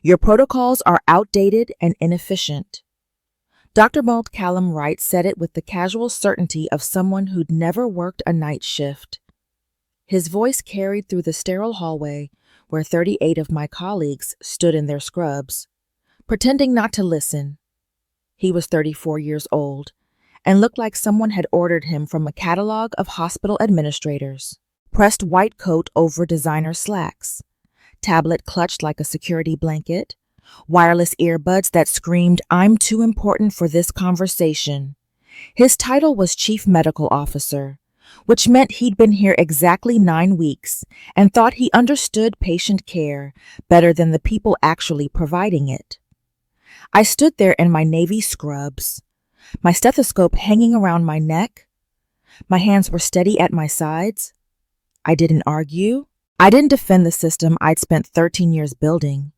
Your protocols are outdated and inefficient. Dr. Callum Wright said it with the casual certainty of someone who'd never worked a night shift. His voice carried through the sterile hallway where 38 of my colleagues stood in their scrubs, pretending not to listen. He was 34 years old and looked like someone had ordered him from a catalog of hospital administrators. Pressed white coat over designer slacks, tablet clutched like a security blanket, wireless earbuds that screamed, "I'm too important for this conversation." His title was Chief Medical Officer, which meant he'd been here exactly 9 weeks and thought he understood patient care better than the people actually providing it. I stood there in my navy scrubs, my stethoscope hanging around my neck. My hands were steady at my sides. I didn't argue. I didn't defend the system I'd spent 13 years building.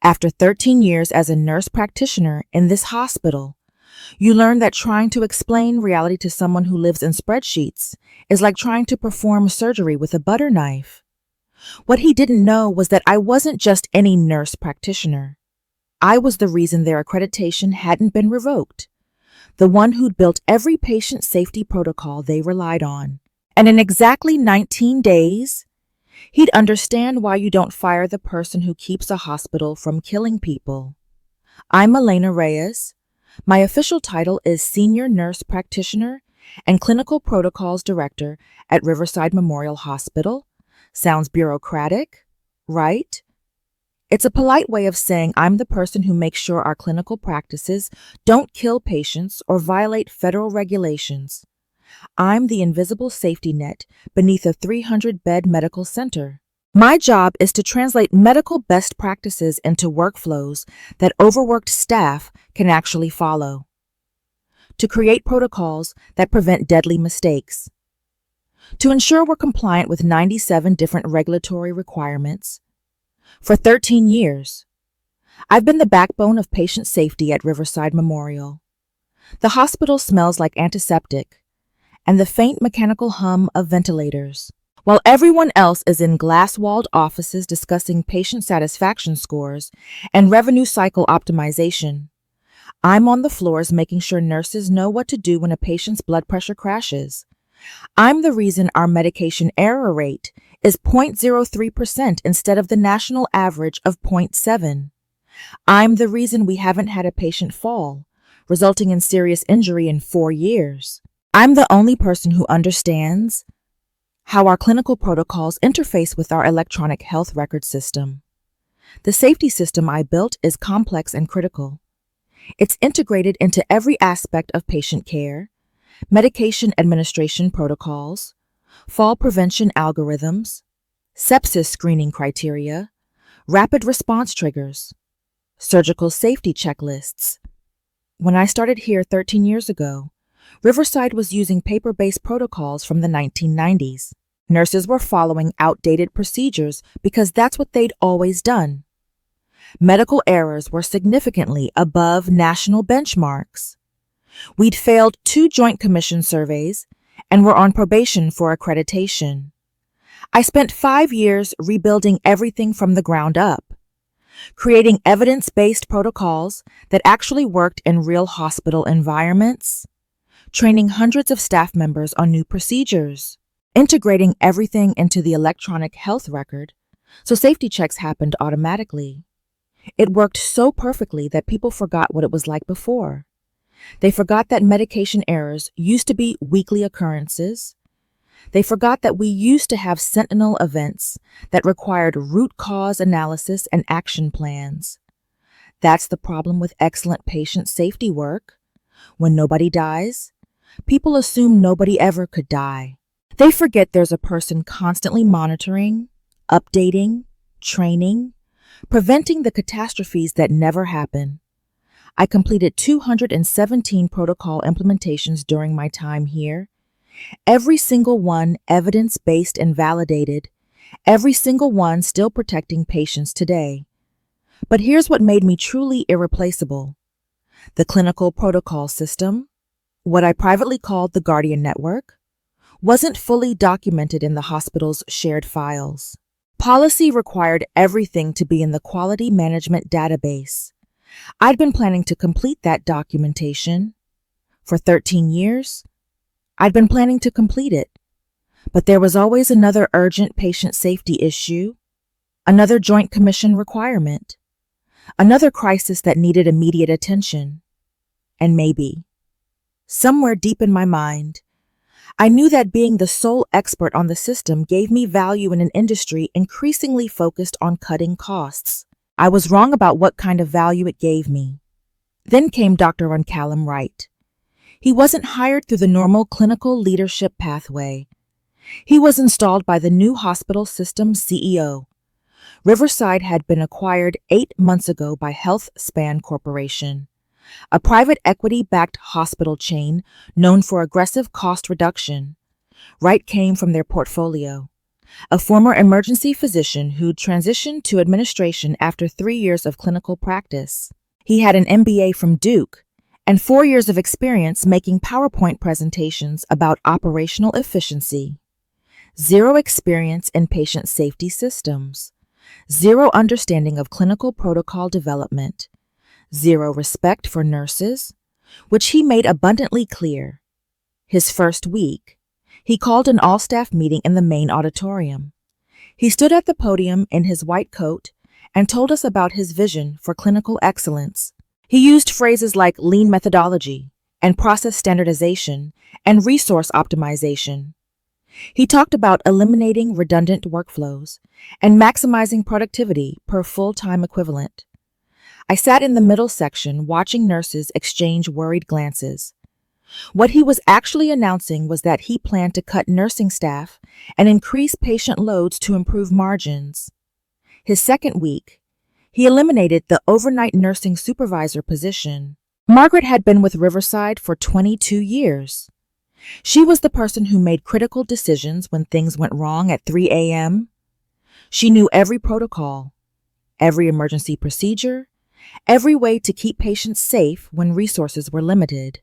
After 13 years as a nurse practitioner in this hospital, you learn that trying to explain reality to someone who lives in spreadsheets is like trying to perform surgery with a butter knife. What he didn't know was that I wasn't just any nurse practitioner. I was the reason their accreditation hadn't been revoked, the one who'd built every patient safety protocol they relied on. And in exactly 19 days, he'd understand why you don't fire the person who keeps a hospital from killing people. I'm Elena Reyes. My official title is Senior Nurse Practitioner and Clinical Protocols Director at Riverside Memorial Hospital. Sounds bureaucratic, right? It's a polite way of saying I'm the person who makes sure our clinical practices don't kill patients or violate federal regulations. I'm the invisible safety net beneath a 300-bed medical center. My job is to translate medical best practices into workflows that overworked staff can actually follow, to create protocols that prevent deadly mistakes, to ensure we're compliant with 97 different regulatory requirements. For 13 years, I've been the backbone of patient safety at Riverside Memorial. The hospital smells like antiseptic and the faint mechanical hum of ventilators. While everyone else is in glass-walled offices discussing patient satisfaction scores and revenue cycle optimization, I'm on the floors making sure nurses know what to do when a patient's blood pressure crashes. I'm the reason our medication error rate is 0.03% instead of the national average of 0.7. I'm the reason we haven't had a patient fall, resulting in serious injury in 4 years. I'm the only person who understands how our clinical protocols interface with our electronic health record system. The safety system I built is complex and critical. It's integrated into every aspect of patient care, medication administration protocols, fall prevention algorithms, sepsis screening criteria, rapid response triggers, surgical safety checklists. When I started here 13 years ago, Riverside was using paper-based protocols from the 1990s. Nurses were following outdated procedures because that's what they'd always done. Medical errors were significantly above national benchmarks. We'd failed 2 Joint Commission surveys and were on probation for accreditation. I spent 5 years rebuilding everything from the ground up, creating evidence-based protocols that actually worked in real hospital environments, training hundreds of staff members on new procedures, integrating everything into the electronic health record so safety checks happened automatically. It worked so perfectly that people forgot what it was like before. They forgot that medication errors used to be weekly occurrences. They forgot that we used to have sentinel events that required root cause analysis and action plans. That's the problem with excellent patient safety work. When nobody dies, people assume nobody ever could die. They forget there's a person constantly monitoring, updating, training, preventing the catastrophes that never happen. I completed 217 protocol implementations during my time here, every single one evidence-based and validated, every single one still protecting patients today. But here's what made me truly irreplaceable. The clinical protocol system, what I privately called the Guardian Network, wasn't fully documented in the hospital's shared files. Policy required everything to be in the quality management database. I'd been planning to complete that documentation. For 13 years, I'd been planning to complete it. But there was always another urgent patient safety issue, another Joint Commission requirement, another crisis that needed immediate attention. And maybe, somewhere deep in my mind, I knew that being the sole expert on the system gave me value in an industry increasingly focused on cutting costs. I was wrong about what kind of value it gave me. Then came Dr. Callum Wright. He wasn't hired through the normal clinical leadership pathway. He was installed by the new hospital system CEO. Riverside had been acquired 8 months ago by HealthSpan Corporation, a private equity-backed hospital chain known for aggressive cost reduction. Wright came from their portfolio, a former emergency physician who transitioned to administration after 3 years of clinical practice. He had an MBA from Duke and 4 years of experience making PowerPoint presentations about operational efficiency. Zero experience in patient safety systems. Zero understanding of clinical protocol development. Zero respect for nurses, which he made abundantly clear. His first week, he called an all-staff meeting in the main auditorium. He stood at the podium in his white coat and told us about his vision for clinical excellence. He used phrases like lean methodology and process standardization and resource optimization. He talked about eliminating redundant workflows and maximizing productivity per full-time equivalent. I sat in the middle section watching nurses exchange worried glances. What he was actually announcing was that he planned to cut nursing staff and increase patient loads to improve margins. His second week, he eliminated the overnight nursing supervisor position. Margaret had been with Riverside for 22 years. She was the person who made critical decisions when things went wrong at 3 a.m. She knew every protocol, every emergency procedure, every way to keep patients safe when resources were limited.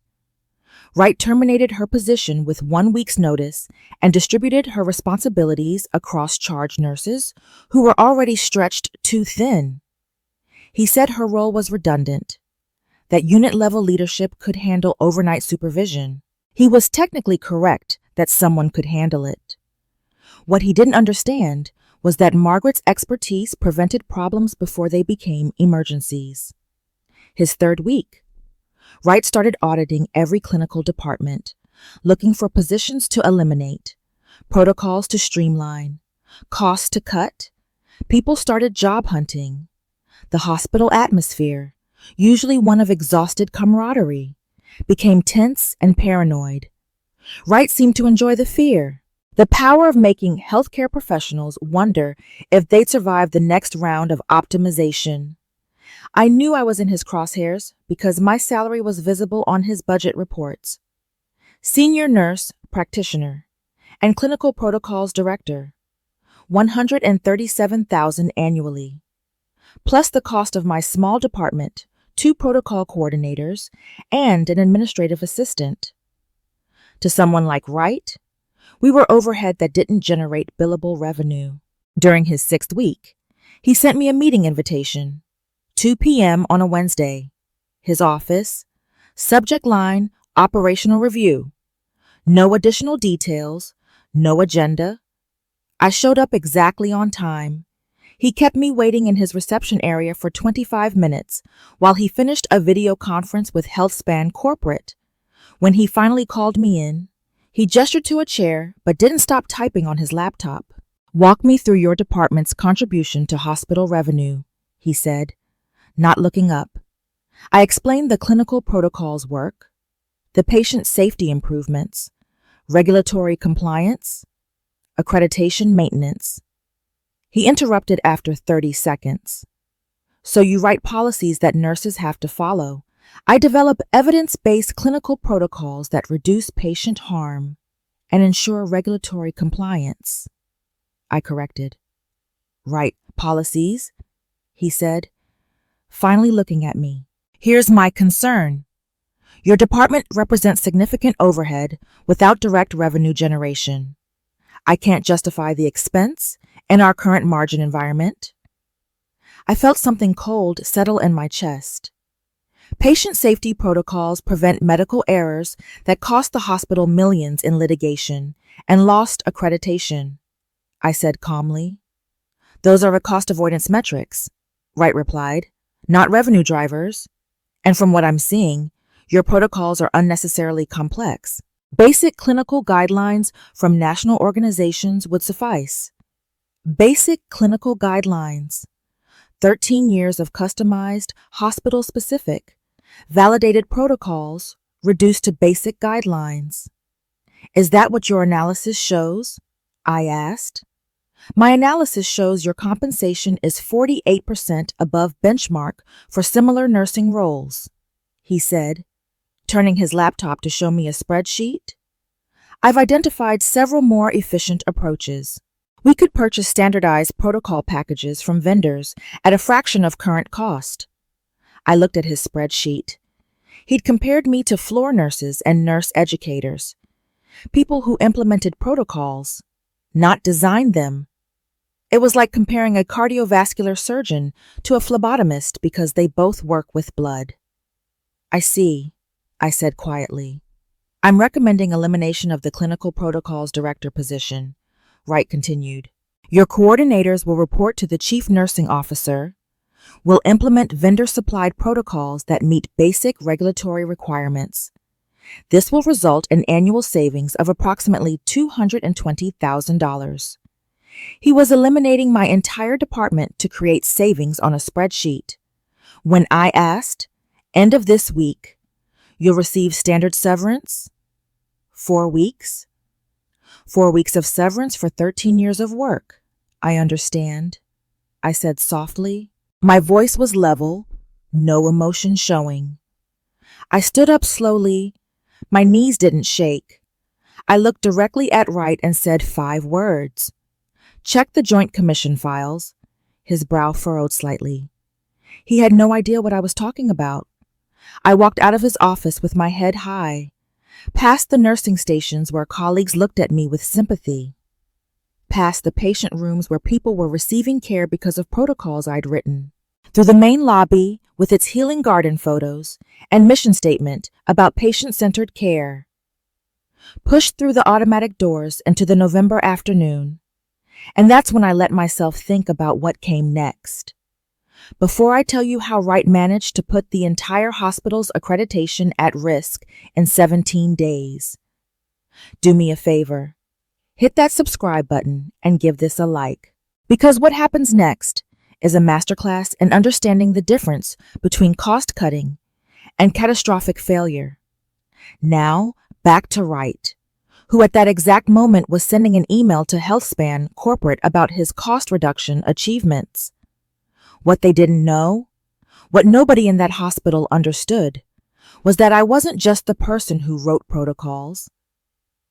Wright terminated her position with 1 week's notice and distributed her responsibilities across charge nurses who were already stretched too thin. He said her role was redundant, that unit-level leadership could handle overnight supervision. He was technically correct that someone could handle it. What he didn't understand was that Margaret's expertise prevented problems before they became emergencies. His third week, Wright started auditing every clinical department, looking for positions to eliminate, protocols to streamline, costs to cut. People started job hunting. The hospital atmosphere, usually one of exhausted camaraderie, became tense and paranoid. Wright seemed to enjoy the fear, the power of making healthcare professionals wonder if they'd survive the next round of optimization. I knew I was in his crosshairs because my salary was visible on his budget reports. Senior nurse practitioner and clinical protocols director, $137,000 annually, plus the cost of my small department, 2 protocol coordinators, and an administrative assistant. To someone like Wright, we were overhead that didn't generate billable revenue. During his 6th week, he sent me a meeting invitation, 2 p.m. on a Wednesday. His office, subject line, operational review. No additional details, no agenda. I showed up exactly on time. He kept me waiting in his reception area for 25 minutes while he finished a video conference with HealthSpan Corporate. When he finally called me in, he gestured to a chair but didn't stop typing on his laptop. "Walk me through your department's contribution to hospital revenue," he said, not looking up. I explained the clinical protocols work, the patient safety improvements, regulatory compliance, accreditation maintenance. He interrupted after 30 seconds. "So you write policies that nurses have to follow. I develop evidence-based clinical protocols that reduce patient harm and ensure regulatory compliance," I corrected. "Write policies," he said, finally looking at me. "Here's my concern. Your department represents significant overhead without direct revenue generation. I can't justify the expense in our current margin environment? I felt something cold settle in my chest. Patient safety protocols prevent medical errors that cost the hospital millions in litigation and lost accreditation, I said calmly. Those are cost avoidance metrics, Wright replied, not revenue drivers. And from what I'm seeing, your protocols are unnecessarily complex. Basic clinical guidelines from national organizations would suffice. Basic clinical guidelines. 13 years of customized, hospital-specific, validated protocols reduced to basic guidelines. Is that what your analysis shows? I asked. My analysis shows your compensation is 48% above benchmark for similar nursing roles, he said, turning his laptop to show me a spreadsheet. I've identified several more efficient approaches. We could purchase standardized protocol packages from vendors at a fraction of current cost. I looked at his spreadsheet. He'd compared me to floor nurses and nurse educators, people who implemented protocols, not designed them. It was like comparing a cardiovascular surgeon to a phlebotomist because they both work with blood. I see, I said quietly. I'm recommending elimination of the clinical protocols director position, Wright continued. Your coordinators will report to the chief nursing officer, will implement vendor-supplied protocols that meet basic regulatory requirements. This will result in annual savings of approximately $220,000. He was eliminating my entire department to create savings on a spreadsheet. When I asked, end of this week, you'll receive standard severance? 4 weeks? 4 weeks of severance for 13 years of work. I understand, I said softly. My voice was level, no emotion showing. I stood up slowly. My knees didn't shake. I looked directly at Wright and said 5 words. Check the Joint Commission files. His brow furrowed slightly. He had no idea what I was talking about. I walked out of his office with my head high, past the nursing stations where colleagues looked at me with sympathy, past the patient rooms where people were receiving care because of protocols I'd written, through the main lobby with its healing garden photos and mission statement about patient-centered care, pushed through the automatic doors into the November afternoon. And that's when I let myself think about what came next. Before I tell you how Wright managed to put the entire hospital's accreditation at risk in 17 days, do me a favor. Hit that subscribe button and give this a like. Because what happens next is a masterclass in understanding the difference between cost-cutting and catastrophic failure. Now, back to Wright, who at that exact moment was sending an email to HealthSpan corporate about his cost reduction achievements. What they didn't know, what nobody in that hospital understood, was that I wasn't just the person who wrote protocols.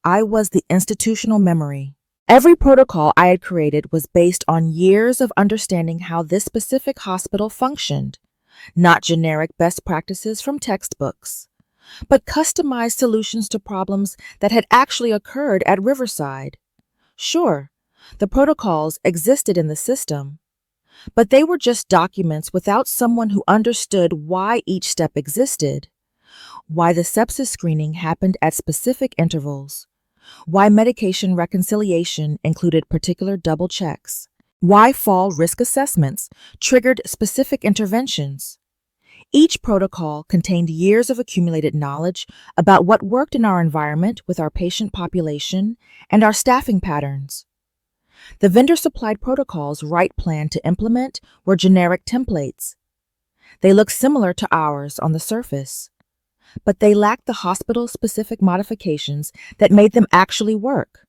I was the institutional memory. Every protocol I had created was based on years of understanding how this specific hospital functioned, not generic best practices from textbooks, but customized solutions to problems that had actually occurred at Riverside. Sure, the protocols existed in the system, but they were just documents without someone who understood why each step existed, why the sepsis screening happened at specific intervals, why medication reconciliation included particular double checks, why fall risk assessments triggered specific interventions. Each protocol contained years of accumulated knowledge about what worked in our environment with our patient population and our staffing patterns. The vendor-supplied protocols Wright planned to implement were generic templates. They looked similar to ours on the surface, but they lacked the hospital-specific modifications that made them actually work,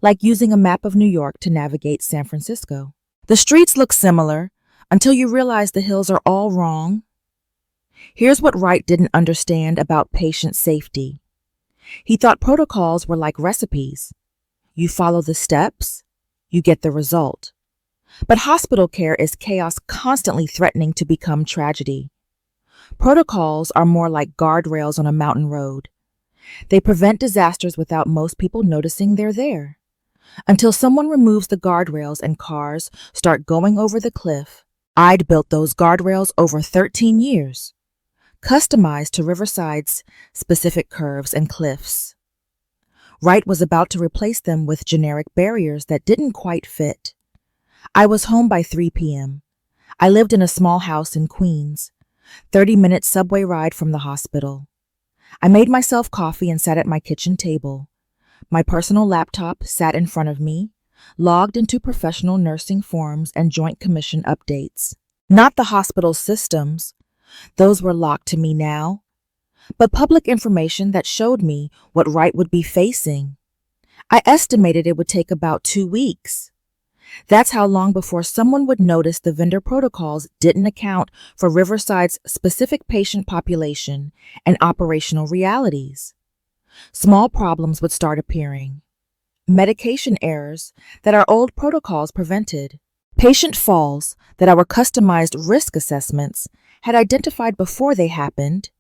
like using a map of New York to navigate San Francisco. The streets look similar until you realize the hills are all wrong. Here's what Wright didn't understand about patient safety. He thought protocols were like recipes. You follow the steps, you get the result. But hospital care is chaos constantly threatening to become tragedy. Protocols are more like guardrails on a mountain road. They prevent disasters without most people noticing they're there. until someone removes the guardrails and cars start going over the cliff. I'd built those guardrails over 13 years, customized to Riverside's specific curves and cliffs. Wright was about to replace them with generic barriers that didn't quite fit. I was home by 3 p.m. I lived in a small house in Queens, 30-minute subway ride from the hospital. I made myself coffee and sat at my kitchen table. My personal laptop sat in front of me, logged into professional nursing forms and Joint Commission updates. Not the hospital's systems. Those were locked to me now, but public information that showed me what Wright would be facing. I estimated it would take about 2 weeks. That's how long before someone would notice the vendor protocols didn't account for Riverside's specific patient population and operational realities. Small problems would start appearing. Medication errors that our old protocols prevented. Patient falls that our customized risk assessments had identified before they happened.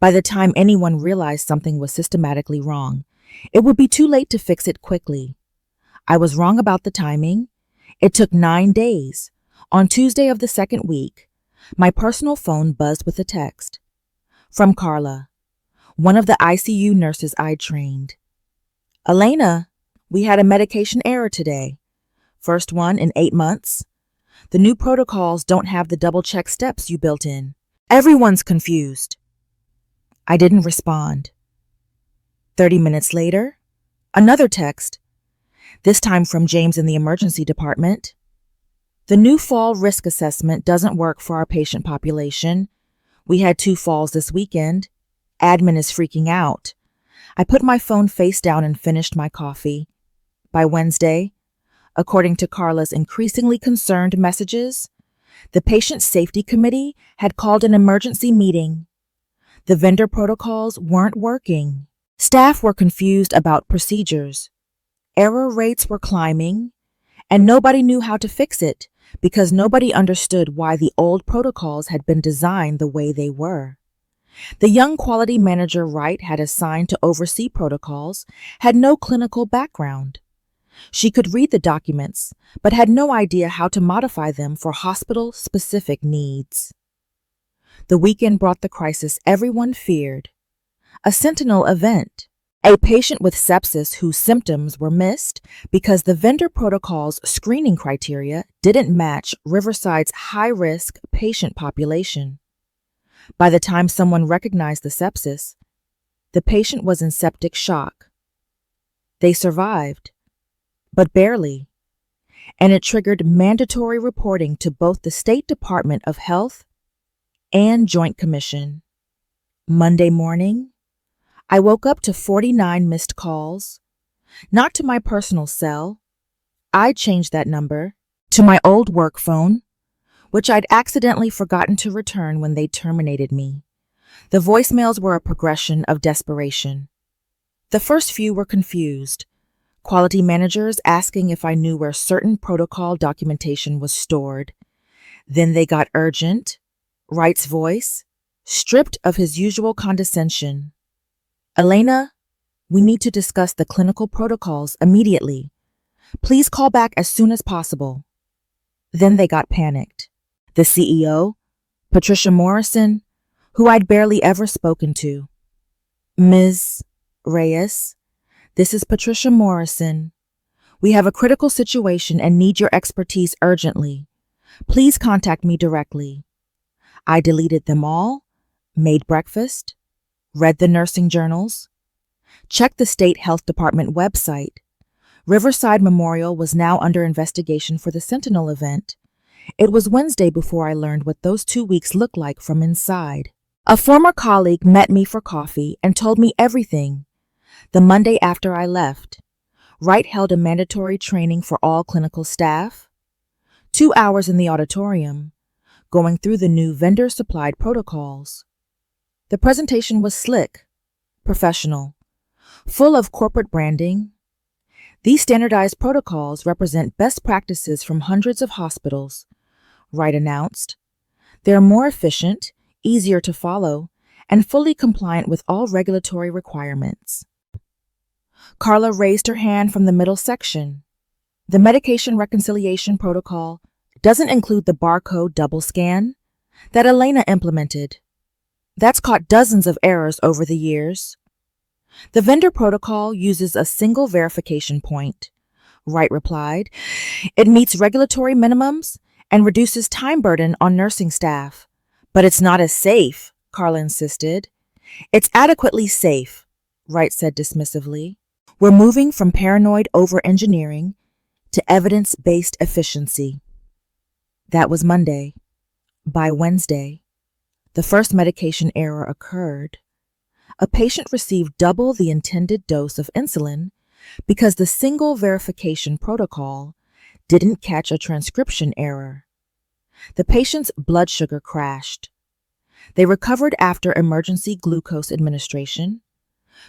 By the time anyone realized something was systematically wrong, it would be too late to fix it quickly. I was wrong about the timing. It took 9 days. On Tuesday of the second week, my personal phone buzzed with a text. From Carla, one of the ICU nurses I'd trained. Elena, we had a medication error today. First one in 8 months. The new protocols don't have the double-check steps you built in. Everyone's confused. I didn't respond. 30 minutes later, another text. This time from James in the emergency department. The new fall risk assessment doesn't work for our patient population. We had 2 falls this weekend. Admin is freaking out. I put my phone face down and finished my coffee. By Wednesday, according to Carla's increasingly concerned messages, the Patient Safety Committee had called an emergency meeting. The vendor protocols weren't working. Staff were confused about procedures. Error rates were climbing, and nobody knew how to fix it because nobody understood why the old protocols had been designed the way they were. The young quality manager Wright had assigned to oversee protocols had no clinical background. She could read the documents, but had no idea how to modify them for hospital-specific needs. The weekend brought the crisis everyone feared. A sentinel event. A patient with sepsis whose symptoms were missed because the vendor protocol's screening criteria didn't match Riverside's high-risk patient population. By the time someone recognized the sepsis, the patient was in septic shock. They survived, but barely, and it triggered mandatory reporting to both the State Department of Health and Joint Commission. Monday morning, I woke up to 49 missed calls, not to my personal cell. I changed that number to my old work phone, which I'd accidentally forgotten to return when they terminated me. The voicemails were a progression of desperation. The first few were confused. Quality managers asking if I knew where certain protocol documentation was stored. Then they got urgent. Wright's voice, stripped of his usual condescension. Elena, we need to discuss the clinical protocols immediately. Please call back as soon as possible. Then they got panicked. The CEO, Patricia Morrison, who I'd barely ever spoken to. Ms. Reyes, this is Patricia Morrison. We have a critical situation and need your expertise urgently. Please contact me directly. I deleted them all, made breakfast, read the nursing journals, checked the State Health Department website. Riverside Memorial was now under investigation for the Sentinel event. It was Wednesday before I learned what those 2 weeks looked like from inside. A former colleague met me for coffee and told me everything. The Monday after I left, Wright held a mandatory training for all clinical staff. 2 hours in the auditorium, going through the new vendor-supplied protocols. The presentation was slick, professional, full of corporate branding. These standardized protocols represent best practices from hundreds of hospitals, Wright announced. They're more efficient, easier to follow, and fully compliant with all regulatory requirements. Carla raised her hand from the middle section. The medication reconciliation protocol doesn't include the barcode double scan that Elena implemented. That's caught dozens of errors over the years. The vendor protocol uses a single verification point, Wright replied. It meets regulatory minimums and reduces time burden on nursing staff. But it's not as safe, Carla insisted. It's adequately safe, Wright said dismissively. We're moving from paranoid over-engineering to evidence-based efficiency. That was Monday. By Wednesday, the first medication error occurred. A patient received double the intended dose of insulin because the single verification protocol didn't catch a transcription error. The patient's blood sugar crashed. They recovered after emergency glucose administration,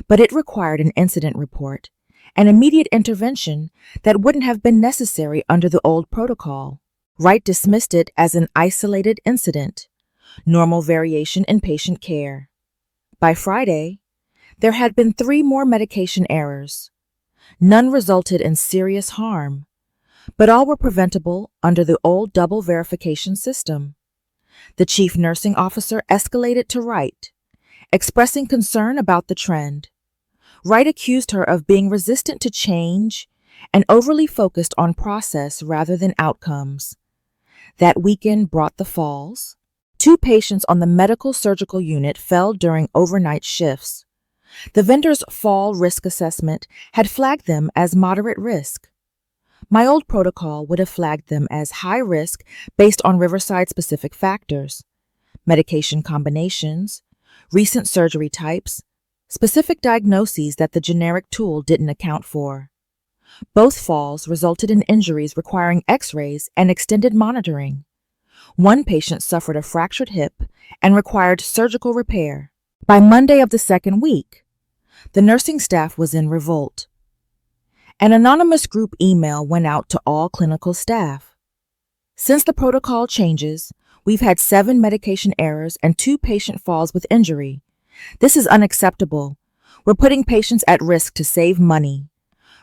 but it required an incident report and immediate intervention that wouldn't have been necessary under the old protocol. Wright dismissed it as an isolated incident, normal variation in patient care. By Friday, there had been 3 more medication errors. None resulted in serious harm, but all were preventable under the old double verification system. The chief nursing officer escalated to Wright, expressing concern about the trend. Wright accused her of being resistant to change and overly focused on process rather than outcomes. That weekend brought the falls. 2 patients on the medical surgical unit fell during overnight shifts. The vendor's fall risk assessment had flagged them as moderate risk. My old protocol would have flagged them as high risk based on Riverside-specific factors, medication combinations, recent surgery types, specific diagnoses that the generic tool didn't account for. Both falls resulted in injuries requiring X-rays and extended monitoring. One patient suffered a fractured hip and required surgical repair. By Monday of the second week, the nursing staff was in revolt. An anonymous group email went out to all clinical staff. Since the protocol changes, we've had 7 medication errors and 2 patient falls with injury. This is unacceptable. We're putting patients at risk to save money.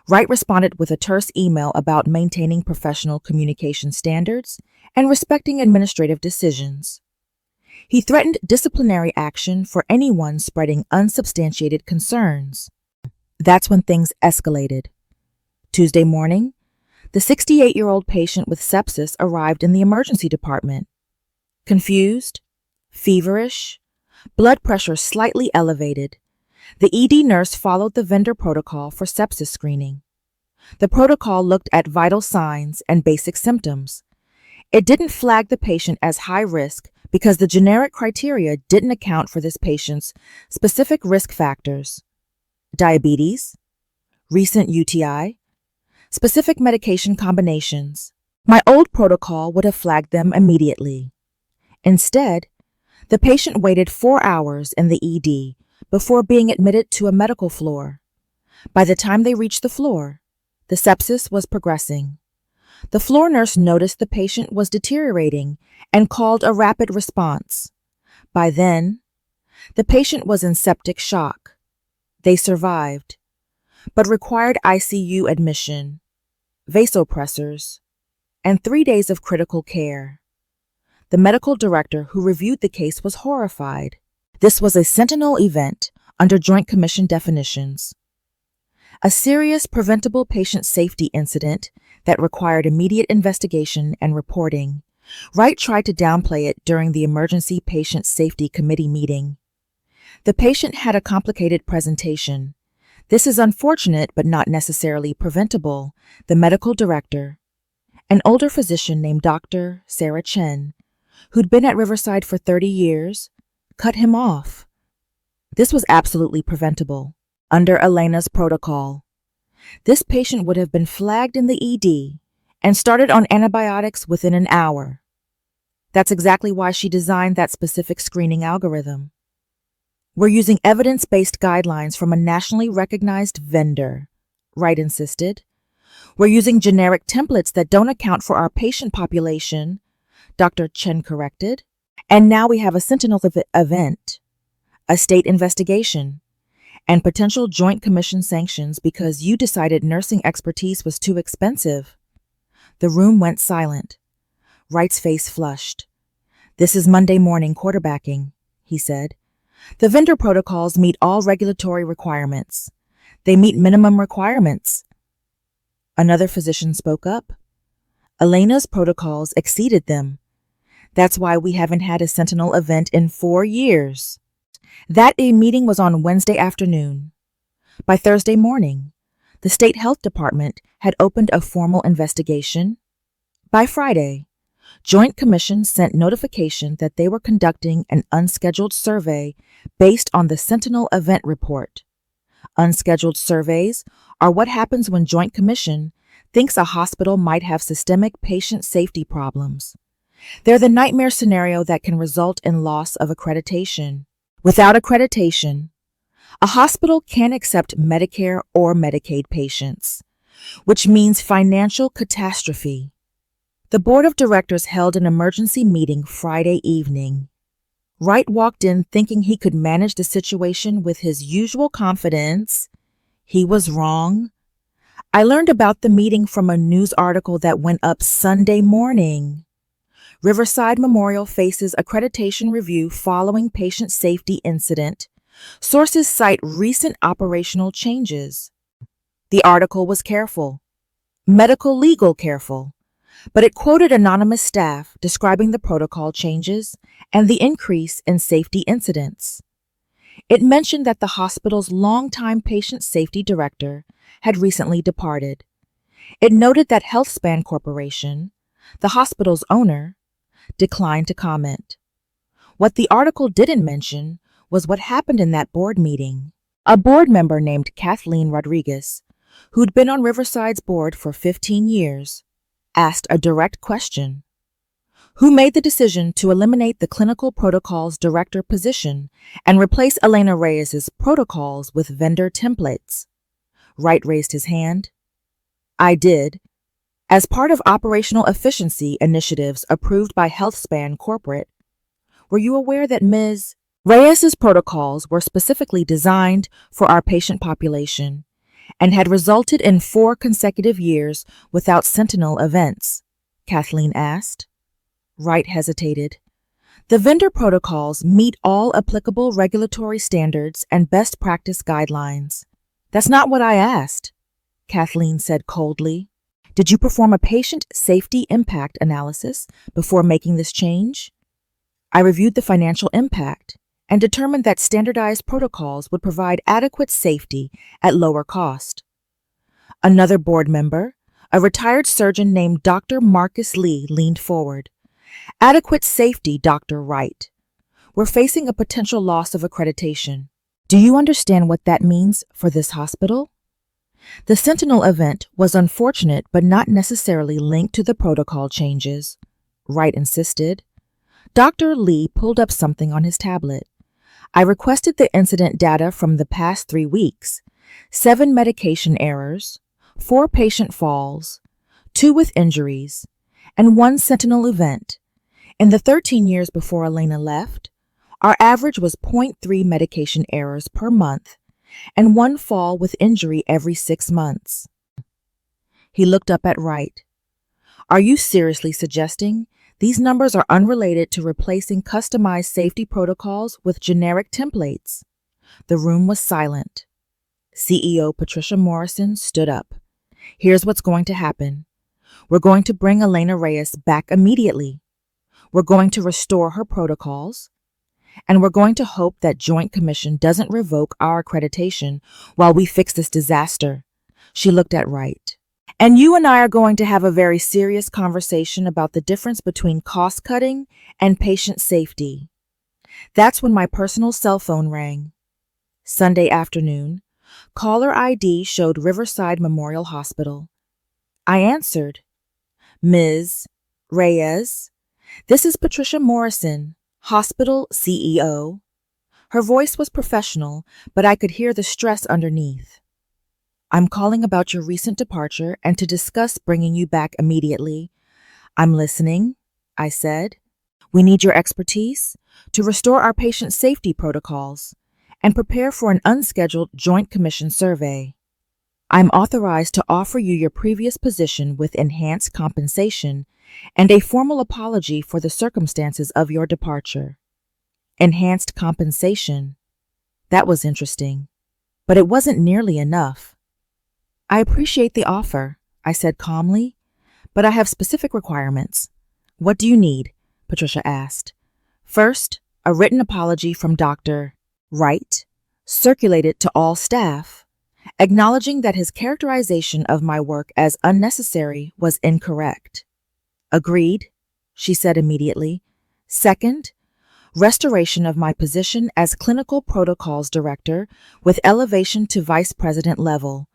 Wright responded with a terse email about maintaining professional communication standards and respecting administrative decisions. He threatened disciplinary action for anyone spreading unsubstantiated concerns. That's when things escalated. Tuesday morning, the 68-year-old patient with sepsis arrived in the emergency department. Confused, feverish, blood pressure slightly elevated, the ED nurse followed the vendor protocol for sepsis screening. The protocol looked at vital signs and basic symptoms. It didn't flag the patient as high risk because the generic criteria didn't account for this patient's specific risk factors: diabetes, recent UTI, specific medication combinations. My old protocol would have flagged them immediately. Instead, the patient waited 4 hours in the ED before being admitted to a medical floor. By the time they reached the floor, the sepsis was progressing. The floor nurse noticed the patient was deteriorating and called a rapid response. By then, the patient was in septic shock. They survived, but required ICU admission, vasopressors, and 3 days of critical care. The medical director who reviewed the case was horrified. This was a sentinel event under Joint Commission definitions. A serious preventable patient safety incident that required immediate investigation and reporting. Wright tried to downplay it during the Emergency Patient Safety Committee meeting. The patient had a complicated presentation. This is unfortunate but not necessarily preventable, the medical director, an older physician named Dr. Sarah Chen, who'd been at Riverside for 30 years, cut him off. This was absolutely preventable, under Elena's protocol. This patient would have been flagged in the ED and started on antibiotics within an hour. That's exactly why she designed that specific screening algorithm. We're using evidence-based guidelines from a nationally recognized vendor, Wright insisted. We're using generic templates that don't account for our patient population, Dr. Chen corrected. And now we have a sentinel event, a state investigation, and potential Joint Commission sanctions because you decided nursing expertise was too expensive. The room went silent. Wright's face flushed. This is Monday morning quarterbacking, he said. The vendor protocols meet all regulatory requirements. They meet minimum requirements. Another physician spoke up. Elena's protocols exceeded them. That's why we haven't had a Sentinel event in 4 years. That meeting was on Wednesday afternoon. By Thursday morning, the state health department had opened a formal investigation. By Friday, Joint Commission sent notification that they were conducting an unscheduled survey based on the Sentinel event report. Unscheduled surveys are what happens when Joint Commission thinks a hospital might have systemic patient safety problems. They're the nightmare scenario that can result in loss of accreditation. Without accreditation, a hospital can't accept Medicare or Medicaid patients, which means financial catastrophe. The board of directors held an emergency meeting Friday evening. Wright walked in thinking he could manage the situation with his usual confidence. He was wrong. I learned about the meeting from a news article that went up Sunday morning. Riverside Memorial faces accreditation review following patient safety incident. Sources cite recent operational changes. The article was careful, medical legal careful, but it quoted anonymous staff describing the protocol changes and the increase in safety incidents. It mentioned that the hospital's longtime patient safety director had recently departed. It noted that HealthSpan Corporation, the hospital's owner, declined to comment. What the article didn't mention was what happened in that board meeting. A board member named Kathleen Rodriguez, who'd been on Riverside's board for 15 years, asked a direct question. Who made the decision to eliminate the clinical protocols director position and replace Elena Reyes's protocols with vendor templates? Wright raised his hand. I did. As part of operational efficiency initiatives approved by HealthSpan Corporate, were you aware that Ms. Reyes's protocols were specifically designed for our patient population and had resulted in 4 consecutive years without Sentinel events? Kathleen asked. Wright hesitated. The vendor protocols meet all applicable regulatory standards and best practice guidelines. That's not what I asked, Kathleen said coldly. Did you perform a patient safety impact analysis before making this change? I reviewed the financial impact and determined that standardized protocols would provide adequate safety at lower cost. Another board member, a retired surgeon named Dr. Marcus Lee, leaned forward. Adequate safety, Dr. Wright. We're facing a potential loss of accreditation. Do you understand what that means for this hospital? The Sentinel event was unfortunate but not necessarily linked to the protocol changes, Wright insisted. Dr. Lee pulled up something on his tablet. I requested the incident data from the past 3 weeks. 7 medication errors, 4 patient falls, 2 with injuries, and 1 Sentinel event. In the 13 years before Elena left, our average was 0.3 medication errors per month and 1 fall with injury every 6 months. He looked up at Wright. Are you seriously suggesting these numbers are unrelated to replacing customized safety protocols with generic templates? The room was silent. CEO Patricia Morrison stood up. Here's what's going to happen. We're going to bring Elena Reyes back immediately. We're going to restore her protocols. And we're going to hope that Joint Commission doesn't revoke our accreditation while we fix this disaster. She looked at Wright. And you and I are going to have a very serious conversation about the difference between cost-cutting and patient safety. That's when my personal cell phone rang. Sunday afternoon, caller ID showed Riverside Memorial Hospital. I answered. Ms. Reyes, this is Patricia Morrison, Hospital CEO. Her voice was professional, but I could hear the stress underneath. I'm calling about your recent departure and to discuss bringing you back immediately. I'm listening, I said. We need your expertise to restore our patient safety protocols and prepare for an unscheduled Joint Commission survey. I'm authorized to offer you your previous position with enhanced compensation and a formal apology for the circumstances of your departure. Enhanced compensation. That was interesting, but it wasn't nearly enough. I appreciate the offer, I said calmly, but I have specific requirements. What do you need? Patricia asked. First, a written apology from Dr. Wright, circulated to all staff, acknowledging that his characterization of my work as unnecessary was incorrect. Agreed, she said immediately. Second, restoration of my position as Clinical Protocols Director with elevation to Vice President level,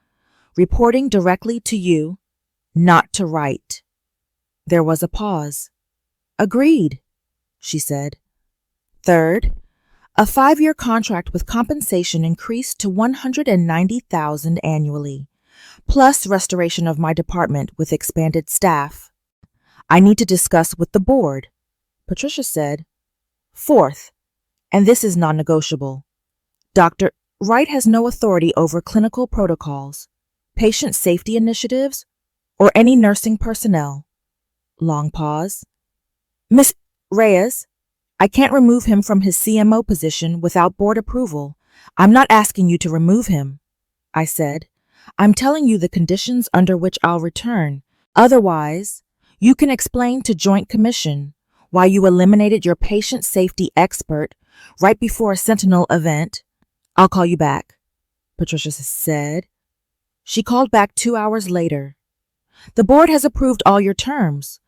reporting directly to you, not to Wright. There was a pause. Agreed, she said. Third, a 5-year contract with compensation increased to $190,000 annually, plus restoration of my department with expanded staff. I need to discuss with the board, Patricia said. Fourth, and this is non-negotiable, Dr. Wright has no authority over clinical protocols, patient safety initiatives, or any nursing personnel. Long pause. Miss Reyes, I can't remove him from his CMO position without board approval. I'm not asking you to remove him, I said. I'm telling you the conditions under which I'll return. Otherwise, you can explain to Joint Commission why you eliminated your patient safety expert right before a Sentinel event. I'll call you back, Patricia said. She called back 2 hours later. The board has approved all your terms.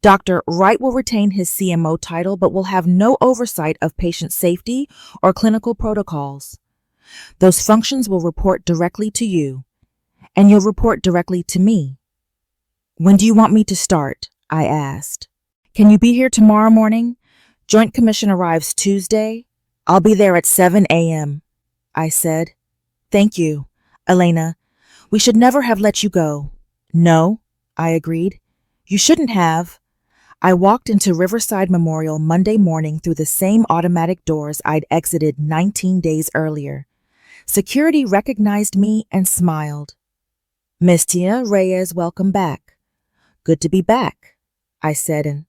Dr. Wright will retain his CMO title but will have no oversight of patient safety or clinical protocols. Those functions will report directly to you, and you'll report directly to me. When do you want me to start? I asked. Can you be here tomorrow morning? Joint Commission arrives Tuesday. I'll be there at 7 a.m., I said. Thank you, Elena. We should never have let you go. No, I agreed. You shouldn't have. I walked into Riverside Memorial Monday morning through the same automatic doors I'd exited 19 days earlier. Security recognized me and smiled. Miss Tia Reyes, welcome back. Good to be back, I said, and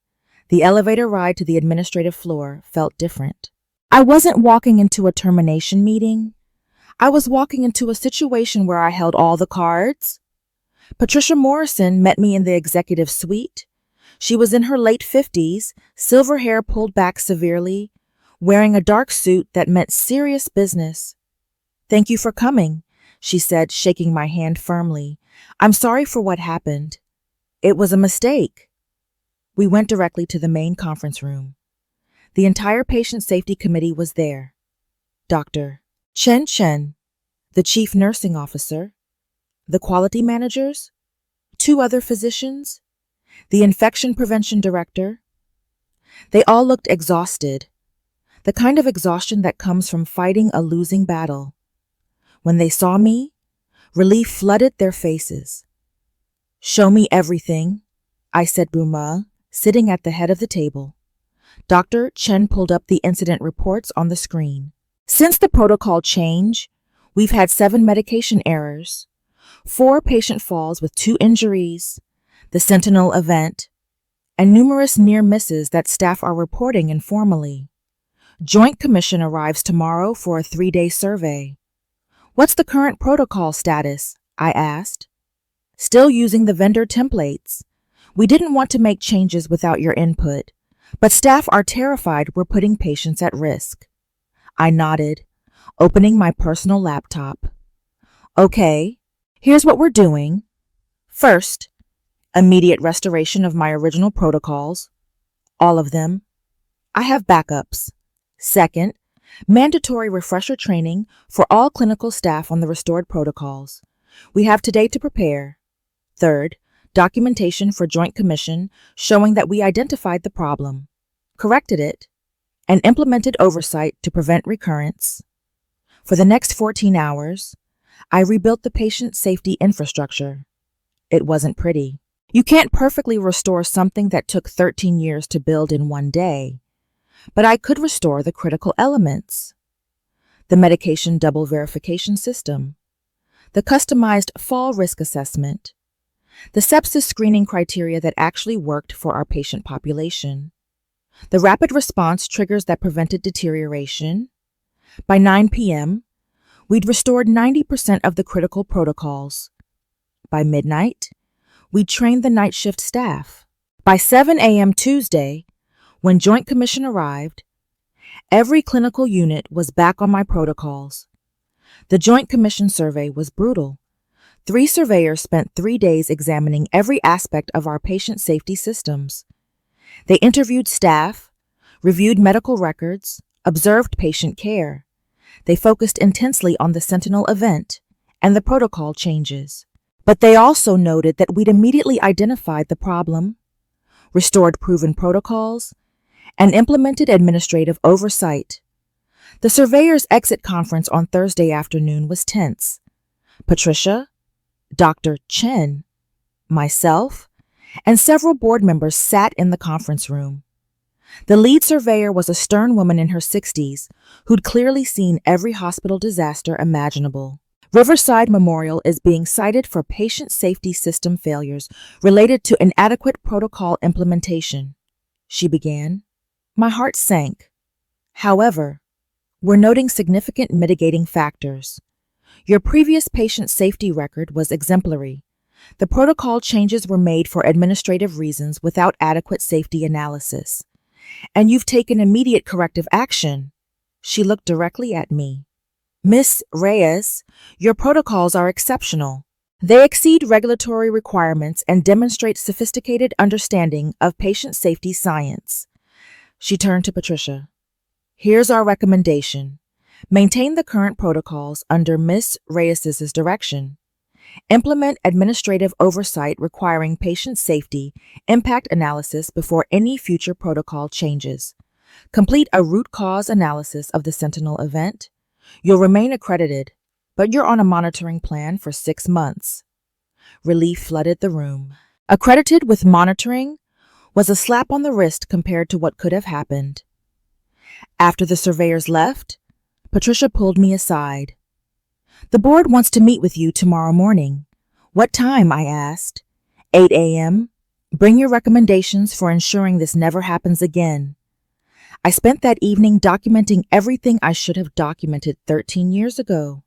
the elevator ride to the administrative floor felt different. I wasn't walking into a termination meeting. I was walking into a situation where I held all the cards. Patricia Morrison met me in the executive suite. She was in her late 50s, silver hair pulled back severely, wearing a dark suit that meant serious business. Thank you for coming, she said, shaking my hand firmly. I'm sorry for what happened. It was a mistake. We went directly to the main conference room. The entire patient safety committee was there. Dr. Chen, the chief nursing officer, the quality managers, 2 other physicians, the infection prevention director. They all looked exhausted, the kind of exhaustion that comes from fighting a losing battle. When they saw me, relief flooded their faces. Show me everything, I said bruma, sitting at the head of the table. Dr. Chen pulled up the incident reports on the screen. Since the protocol change, we've had 7 medication errors, 4 patient falls with 2 injuries, the Sentinel event, and numerous near misses that staff are reporting informally. Joint Commission arrives tomorrow for a 3-day survey. What's the current protocol status? I asked. Still using the vendor templates. We didn't want to make changes without your input, but staff are terrified we're putting patients at risk. I nodded, opening my personal laptop. Okay, here's what we're doing. First, immediate restoration of my original protocols, all of them. I have backups. Second, mandatory refresher training for all clinical staff on the restored protocols. We have today to prepare. Third, documentation for Joint Commission showing that we identified the problem, corrected it, and implemented oversight to prevent recurrence. For the next 14 hours, I rebuilt the patient safety infrastructure. It wasn't pretty. You can't perfectly restore something that took 13 years to build in one day, but I could restore the critical elements. the medication double verification system, the customized fall risk assessment, the sepsis screening criteria that actually worked for our patient population, the rapid response triggers that prevented deterioration. By 9 p.m., we'd restored 90% of the critical protocols. By midnight, we'd trained the night shift staff. By 7 a.m. Tuesday, when Joint Commission arrived, every clinical unit was back on my protocols. The Joint Commission survey was brutal. 3 surveyors spent 3 days examining every aspect of our patient safety systems. They interviewed staff, reviewed medical records, observed patient care. They focused intensely on the Sentinel event and the protocol changes. But they also noted that we'd immediately identified the problem, restored proven protocols, and implemented administrative oversight. The surveyors' exit conference on Thursday afternoon was tense. Patricia, Dr. Chen, myself, and several board members sat in the conference room. The lead surveyor was a stern woman in her 60s who'd clearly seen every hospital disaster imaginable. Riverside Memorial is being cited for patient safety system failures related to inadequate protocol implementation, she began. My heart sank. However, we're noting significant mitigating factors. Your previous patient safety record was exemplary. The protocol changes were made for administrative reasons without adequate safety analysis. And you've taken immediate corrective action. She looked directly at me. Miss Reyes, your protocols are exceptional. They exceed regulatory requirements and demonstrate sophisticated understanding of patient safety science. She turned to Patricia. Here's our recommendation. Maintain the current protocols under Miss Reyes's direction. Implement administrative oversight requiring patient safety impact analysis before any future protocol changes. Complete a root cause analysis of the Sentinel event. You'll remain accredited, but you're on a monitoring plan for 6 months. Relief flooded the room. Accredited with monitoring was a slap on the wrist compared to what could have happened. After the surveyors left, Patricia pulled me aside. The board wants to meet with you tomorrow morning. What time? I asked. 8 a.m. Bring your recommendations for ensuring this never happens again. I spent that evening documenting everything I should have documented 13 years ago.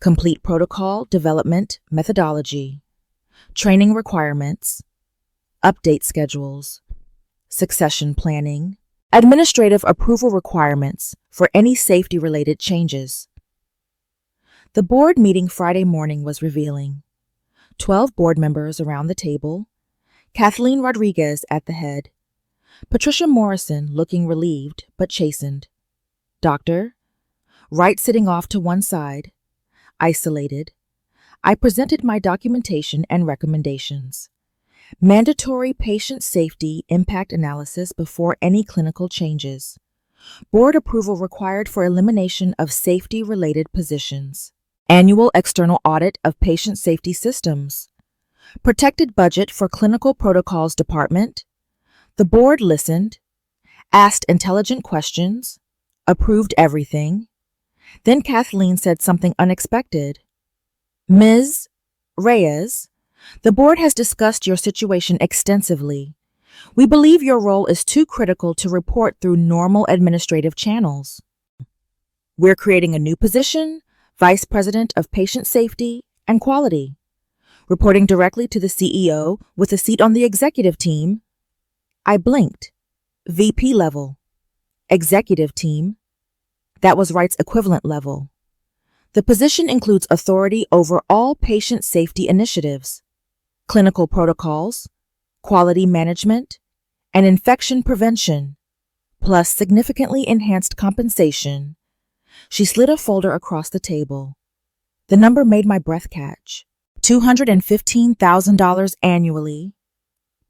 Complete protocol development methodology, training requirements, update schedules, succession planning, administrative approval requirements for any safety-related changes. The board meeting Friday morning was revealing. 12 board members around the table, Kathleen Rodriguez at the head, Patricia Morrison looking relieved but chastened, Dr. Wright sitting off to one side, isolated. I presented my documentation and recommendations. Mandatory patient safety impact analysis before any clinical changes. Board approval required for elimination of safety-related positions. Annual external audit of patient safety systems. Protected budget for clinical protocols department. The board listened, asked intelligent questions, approved everything. Then Kathleen said something unexpected. Ms. Reyes, the board has discussed your situation extensively. We believe your role is too critical to report through normal administrative channels. We're creating a new position, Vice President of Patient Safety and Quality, reporting directly to the CEO with a seat on the executive team. I blinked. VP level. Executive team. That was Wright's equivalent level. The position includes authority over all patient safety initiatives, clinical protocols, quality management, and infection prevention, plus significantly enhanced compensation. She slid a folder across the table. The number made my breath catch. $215,000 annually,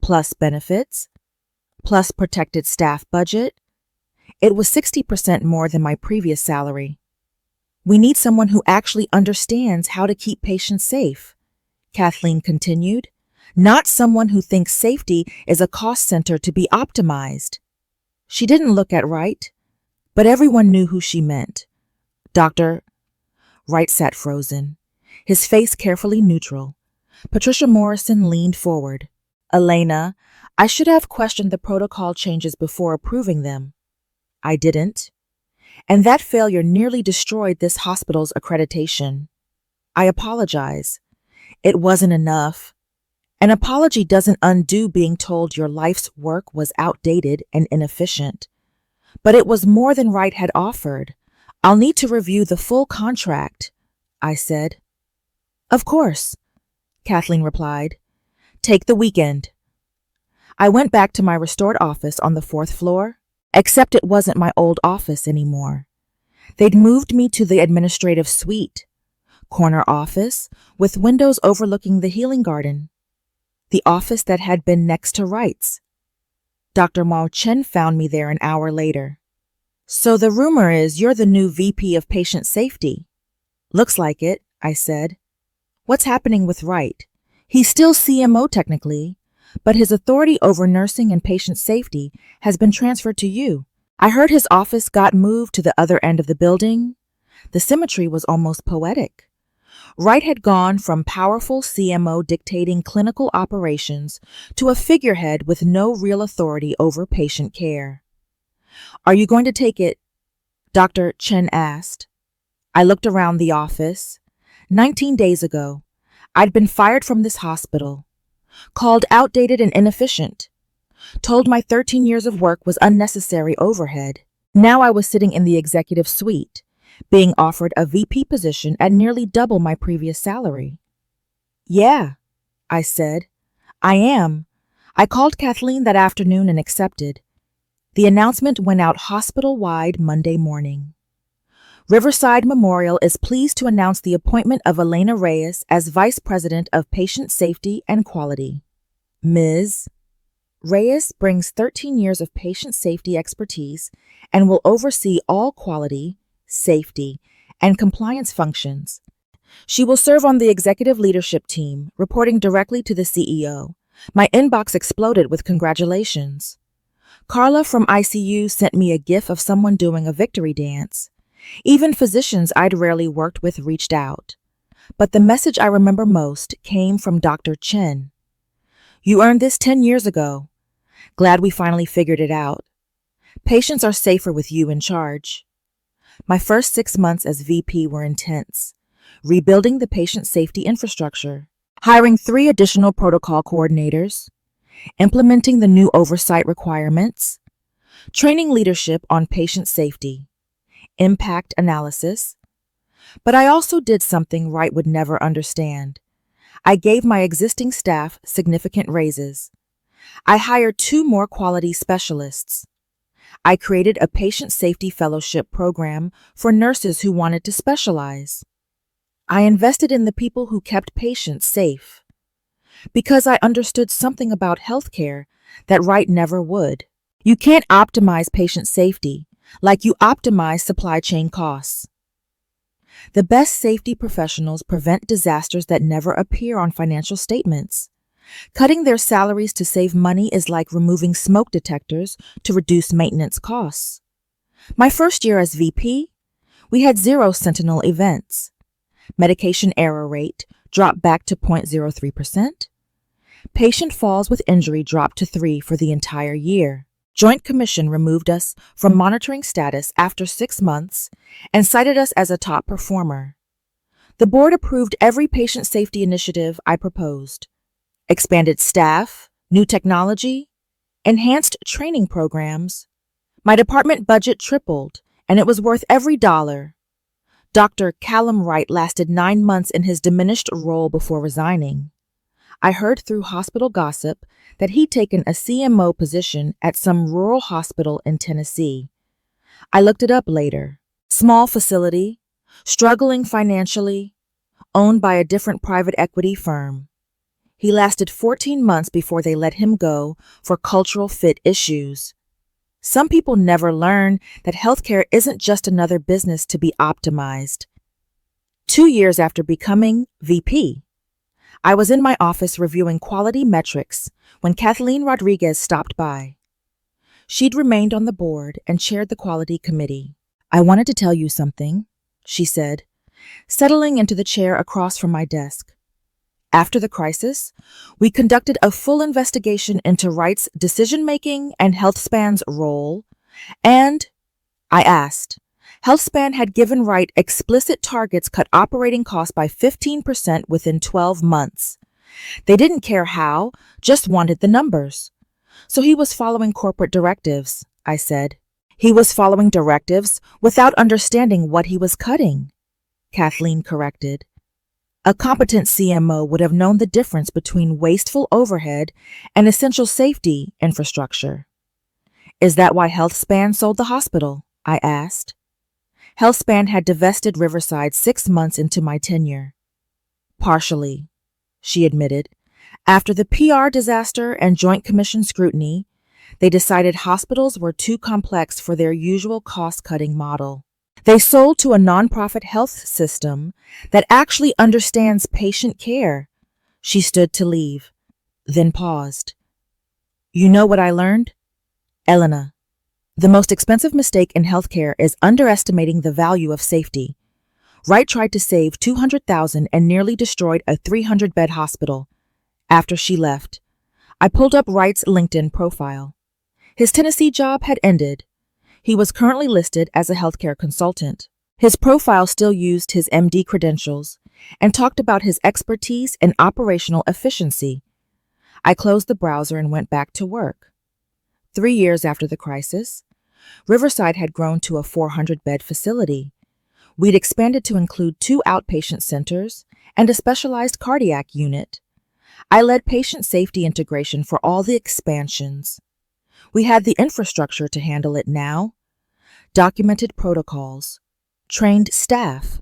plus benefits, plus protected staff budget. It was 60% more than my previous salary. We need someone who actually understands how to keep patients safe, Kathleen continued, not someone who thinks safety is a cost center to be optimized. She didn't look at Wright, but everyone knew who she meant. Dr. Wright sat frozen, his face carefully neutral. Patricia Morrison leaned forward. Elena, I should have questioned the protocol changes before approving them. I didn't. And that failure nearly destroyed this hospital's accreditation. I apologize. It wasn't enough. An apology doesn't undo being told your life's work was outdated and inefficient. But it was more than Wright had offered. I'll need to review the full contract, I said. Of course, Kathleen replied. Take the weekend. I went back to my restored office on the 4th floor, except it wasn't my old office anymore. They'd moved me to the administrative suite, corner office with windows overlooking the healing garden, the office that had been next to Wright's. Dr. Mao Chen found me there an hour later. So the rumor is you're the new VP of Patient Safety. Looks like it, I said. What's happening with Wright? He's still CMO technically, but his authority over nursing and patient safety has been transferred to you. I heard his office got moved to the other end of the building. The symmetry was almost poetic. Wright had gone from powerful CMO dictating clinical operations to a figurehead with no real authority over patient care. Are you going to take it? Dr. Chen asked. I looked around the office. 19 days ago, I'd been fired from this hospital, called outdated and inefficient, told my 13 years of work was unnecessary overhead. Now I was sitting in the executive suite, being offered a VP position at nearly double my previous salary. Yeah, I said. I am. I called Kathleen that afternoon and accepted. The announcement went out hospital-wide Monday morning. Riverside Memorial is pleased to announce the appointment of Elena Reyes as Vice President of Patient Safety and Quality. Ms. Reyes brings 13 years of patient safety expertise and will oversee all quality, safety, and compliance functions. She will serve on the executive leadership team, reporting directly to the CEO. My inbox exploded with congratulations. Carla from ICU sent me a gif of someone doing a victory dance. Even physicians I'd rarely worked with reached out. But the message I remember most came from Dr. Chen. You earned this 10 years ago. Glad we finally figured it out. Patients are safer with you in charge. My first 6 months as VP were intense, rebuilding the patient safety infrastructure, hiring 3 additional protocol coordinators, implementing the new oversight requirements, training leadership on patient safety, impact analysis. But I also did something Wright would never understand. I gave my existing staff significant raises. I hired 2 more quality specialists. I created a patient safety fellowship program for nurses who wanted to specialize. I invested in the people who kept patients safe, because I understood something about healthcare that Wright never would. You can't optimize patient safety like you optimize supply chain costs. The best safety professionals prevent disasters that never appear on financial statements. Cutting their salaries to save money is like removing smoke detectors to reduce maintenance costs. My first year as VP, we had 0 sentinel events. Medication error rate dropped back to 0.03%. Patient falls with injury dropped to 3 for the entire year. Joint Commission removed us from monitoring status after 6 months and cited us as a top performer. The board approved every patient safety initiative I proposed. Expanded staff, new technology, enhanced training programs. My department budget tripled, and it was worth every dollar. Dr. Callum Wright lasted 9 months in his diminished role before resigning. I heard through hospital gossip that he'd taken a CMO position at some rural hospital in Tennessee. I looked it up later. Small facility, struggling financially, owned by a different private equity firm. He lasted 14 months before they let him go for cultural fit issues. Some people never learn that healthcare isn't just another business to be optimized. 2 years after becoming VP, I was in my office reviewing quality metrics when Kathleen Rodriguez stopped by. She'd remained on the board and chaired the quality committee. I wanted to tell you something, she said, settling into the chair across from my desk. After the crisis, we conducted a full investigation into Wright's decision-making and HealthSpan's role, and, I asked, HealthSpan had given Wright explicit targets cut operating costs by 15% within 12 months. They didn't care how, just wanted the numbers. So he was following corporate directives, I said. He was following directives without understanding what he was cutting, Kathleen corrected. A competent CMO would have known the difference between wasteful overhead and essential safety infrastructure. Is that why HealthSpan sold the hospital? I asked. HealthSpan had divested Riverside 6 months into my tenure. Partially, she admitted. After the PR disaster and Joint Commission scrutiny, they decided hospitals were too complex for their usual cost-cutting model. They sold to a nonprofit health system that actually understands patient care. She stood to leave, then paused. You know what I learned? Elena, the most expensive mistake in healthcare is underestimating the value of safety. Wright tried to save $200,000 and nearly destroyed a 300-bed hospital. After she left, I pulled up Wright's LinkedIn profile. His Tennessee job had ended. He was currently listed as a healthcare consultant. His profile still used his MD credentials and talked about his expertise and operational efficiency. I closed the browser and went back to work. 3 years after the crisis, Riverside had grown to a 400-bed facility. We'd expanded to include 2 outpatient centers and a specialized cardiac unit. I led patient safety integration for all the expansions. We had the infrastructure to handle it now. Documented protocols, trained staff,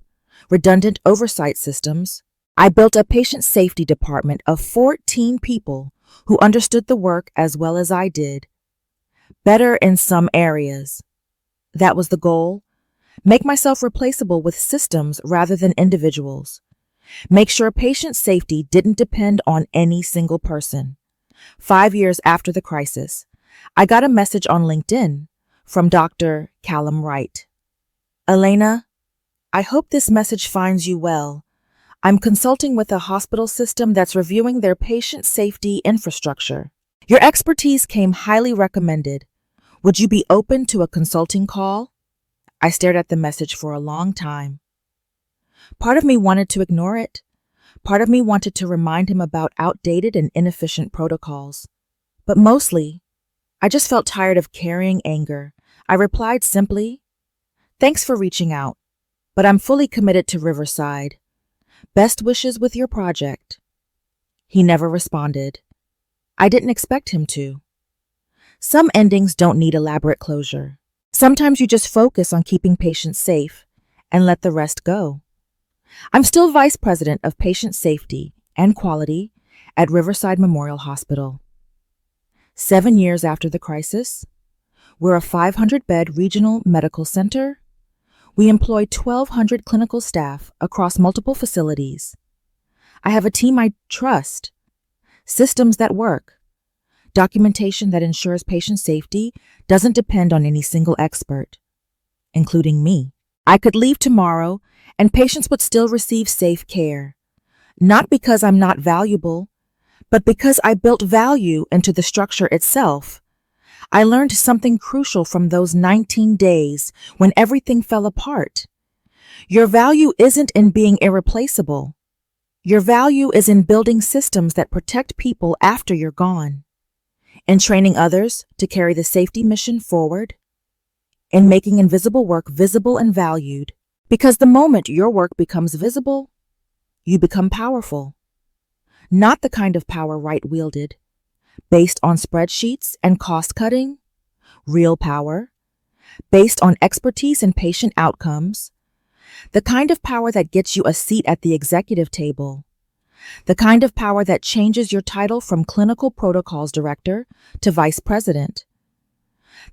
redundant oversight systems. I built a patient safety department of 14 people who understood the work as well as I did. Better in some areas. That was the goal. Make myself replaceable with systems rather than individuals. Make sure patient safety didn't depend on any single person. 5 years after the crisis, I got a message on LinkedIn from Dr. Callum Wright. Elena, I hope this message finds you well. I'm consulting with a hospital system that's reviewing their patient safety infrastructure. Your expertise came highly recommended. Would you be open to a consulting call? I stared at the message for a long time. Part of me wanted to ignore it. Part of me wanted to remind him about outdated and inefficient protocols. But mostly, I just felt tired of carrying anger. I replied simply, "Thanks for reaching out, but I'm fully committed to Riverside. Best wishes with your project." He never responded. I didn't expect him to. Some endings don't need elaborate closure. Sometimes you just focus on keeping patients safe and let the rest go. I'm still Vice President of Patient Safety and Quality at Riverside Memorial Hospital. 7 years after the crisis, we're a 500-bed regional medical center. We employ 1,200 clinical staff across multiple facilities. I have a team I trust, systems that work, documentation that ensures patient safety doesn't depend on any single expert, including me. I could leave tomorrow and patients would still receive safe care, not because I'm not valuable, but because I built value into the structure itself. I learned something crucial from those 19 days when everything fell apart. Your value isn't in being irreplaceable. Your value is in building systems that protect people after you're gone, in training others to carry the safety mission forward, in making invisible work visible and valued, because the moment your work becomes visible, you become powerful. Not the kind of power Wright wielded, based on spreadsheets and cost-cutting, real power, based on expertise and patient outcomes, the kind of power that gets you a seat at the executive table, the kind of power that changes your title from clinical protocols director to vice president,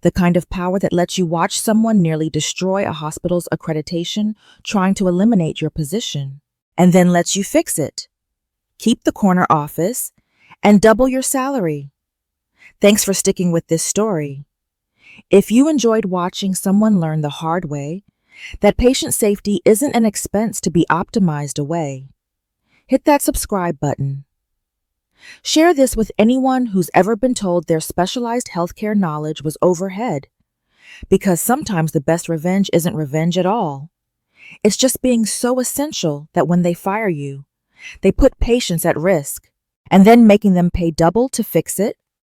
the kind of power that lets you watch someone nearly destroy a hospital's accreditation trying to eliminate your position, and then lets you fix it, keep the corner office, and double your salary. Thanks for sticking with this story. If you enjoyed watching someone learn the hard way that patient safety isn't an expense to be optimized away. Hit that subscribe button. Share this with anyone who's ever been told their specialized healthcare knowledge was overhead, because sometimes the best revenge isn't revenge at all. It's just being so essential that when they fire you, they put patients at risk, and then making them pay double to fix it.